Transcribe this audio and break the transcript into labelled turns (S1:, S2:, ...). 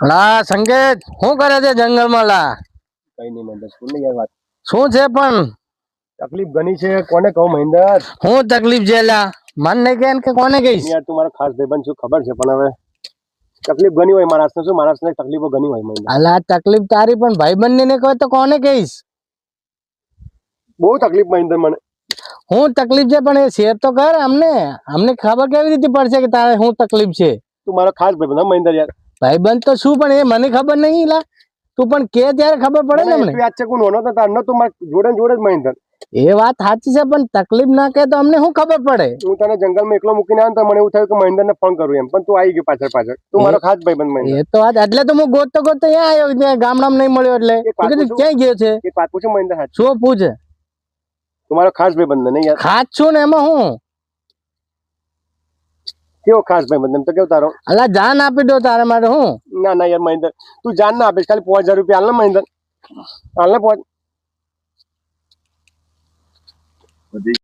S1: લા સંકેત શું કરે છે જંગલમાં? લા
S2: કઈ નહીં મહેન્દ્ર, શું નહીં યાર વાત.
S1: શું છે પણ?
S2: તકલીફ ઘણી છે, કોને કહું મહેન્દ્ર?
S1: શું તકલીફ છે? લા મન નહીં કે કોને કહીશ?
S2: યાર તું મારો ખાસ ભાઈબંધ છું, ખબર છે, પણ હવે તકલીફ ઘણી હોય. મહારાષ્ટ્ર શું, મહારાષ્ટ્રની તકલીફો ઘણી હોય મહેન્દ્ર.
S1: અલા તકલીફ તારી, પણ ભાઈબંધ ને કહે તો કોને કહીશ?
S2: બહુ તકલીફ મહેન્દ્ર મને.
S1: શું તકલીફ છે પણ એ શેર તો કર અમને ખબર કેવી રીતે પડશે કે તારે શું તકલીફ છે?
S2: તું મારો ખાસ ભાઈબંધ હા મહેન્દ્ર યાર.
S1: ભાઈબંધ તો શું, પણ એ મને ખબર નહીં. લા તું પણ કે ત્યારે ખબર પડે ને અમને.
S2: યાદ છે કોણ હોનો તો તારનો તું મારા જોડે જ મહેન્દ્ર.
S1: એ વાત સાચી છે, પણ તકલીફ ના કે તો અમને શું ખબર પડે?
S2: હું તને જંગલમાં એકલો મૂકીને આવ્યો તો મને એવું થયું કે મહેન્દ્રને ફોન કરું એમ, પણ તું આવી ગયો પાછળ. તું મારો ખાસ ભાઈબંધ મહેન્દ્ર.
S1: એ તો વાત એટલે તો હું ગોતતો અહીંયા આવ્યો, ત્યાં ગામડામાં નહીં મળ્યો એટલે ક્યાં ગયો છે?
S2: એક વાત પૂછું મહેન્દ્ર?
S1: શું પૂછે?
S2: તું મારો ખાસ ભાઈબંધ નહીં યાર?
S1: ખાસ છું ને, એમાં હું
S2: કેવો ખાસ ભાઈબંધ? એમ તો કેવું તારો?
S1: અલા જાન આપી દો તારા માટે. હું
S2: ના યાર મહેન્દ્ર, તું જાન ના આપીશ, ખાલી 5000 રૂપિયા હાલ ને મહેન્દ્ર, હાલ ને 5.